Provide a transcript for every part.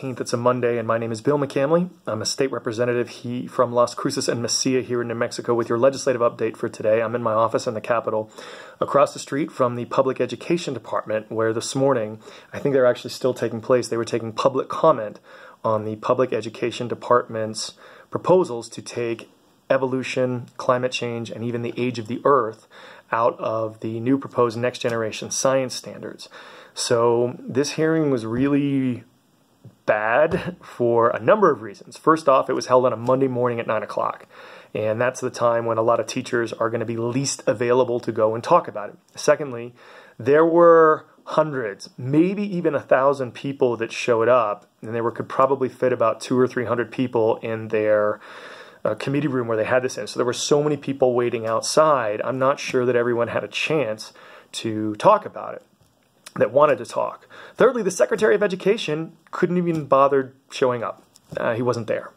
18th. It's a Monday, and my name is Bill McCamley. I'm a state representative from Las Cruces and Mesilla here in New Mexico with your legislative update for today. I'm in my office in the Capitol across the street from the Public Education Department, where this morning, I think they're actually still taking place, they were taking public comment on the Public Education Department's proposals to take evolution, climate change, and even the age of the Earth out of the new proposed next generation science standards. So this hearing was really bad for a number of reasons. First off, it was held on a Monday morning at 9 o'clock, and that's the time when a lot of teachers are going to be least available to go and talk about it. Secondly, there were hundreds, maybe even 1,000 people that showed up, and they could probably fit about 200 or 300 people in their committee room where they had this in. So there were so many people waiting outside, I'm not sure that everyone had a chance to talk about it that wanted to talk. Thirdly, the Secretary of Education couldn't even bother showing up. He wasn't there.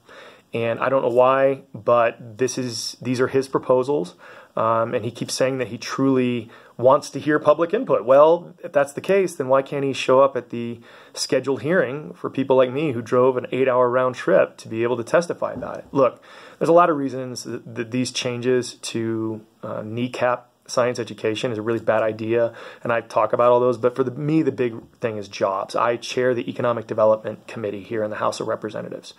And I don't know why, but these are his proposals. And he keeps saying that he truly wants to hear public input. Well, if that's the case, then why can't he show up at the scheduled hearing for people like me who drove an 8-hour round trip to be able to testify about it? Look, there's a lot of reasons that these changes to kneecap science education is a really bad idea, and I talk about all those, but for me, the big thing is jobs. I chair the Economic Development Committee here in the House of Representatives,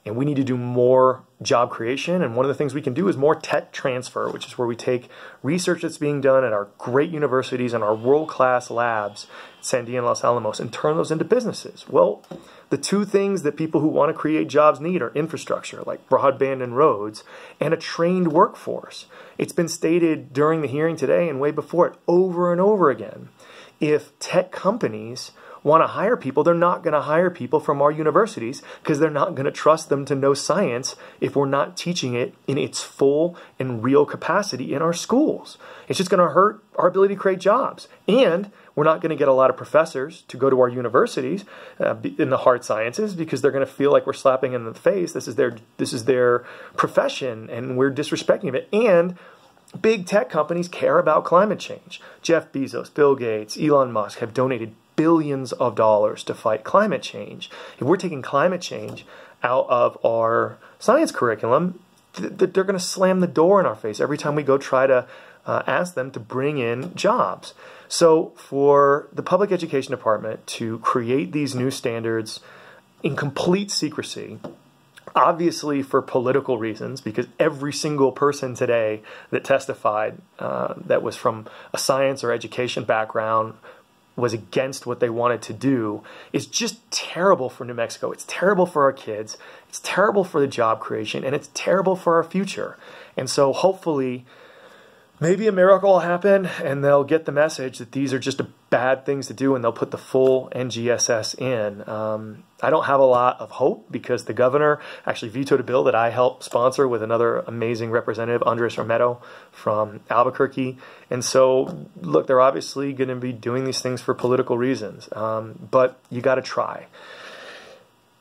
and we need to do more job creation, and one of the things we can do is more tech transfer, which is where we take research that's being done at our great universities and our world-class labs, Sandia and Los Alamos, and turn those into businesses. Well, the two things that people who want to create jobs need are infrastructure, like broadband and roads, and a trained workforce. It's been stated during the hearing today and way before it over and over again. If tech companies want to hire people, they're not going to hire people from our universities because they're not going to trust them to know science if we're not teaching it in its full and real capacity in our schools. It's just going to hurt our ability to create jobs. And we're not going to get a lot of professors to go to our universities in the hard sciences because they're going to feel like we're slapping them in the face. This is their profession, and we're disrespecting it. And big tech companies care about climate change. Jeff Bezos, Bill Gates, Elon Musk have donated billions of dollars to fight climate change. If we're taking climate change out of our science curriculum, they're going to slam the door in our face every time we go try to ask them to bring in jobs. So for the Public Education Department to create these new standards in complete secrecy, obviously for political reasons, because every single person today that testified that was from a science or education background was against what they wanted to do, is just terrible for New Mexico. It's terrible for our kids. It's terrible for the job creation, and it's terrible for our future. And so hopefully maybe a miracle will happen and they'll get the message that these are just bad things to do and they'll put the full NGSS in. I don't have a lot of hope because the governor actually vetoed a bill that I helped sponsor with another amazing representative, Andres Romero from Albuquerque. And so, look, they're obviously going to be doing these things for political reasons, but you got to try.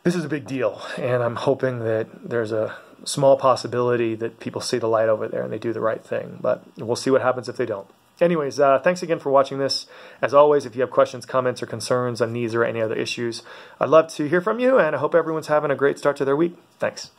This is a big deal, and I'm hoping that there's a small possibility that people see the light over there and they do the right thing, but we'll see what happens if they don't. Anyways, thanks again for watching this. As always, if you have questions, comments, or concerns on these or any other issues, I'd love to hear from you, and I hope everyone's having a great start to their week. Thanks.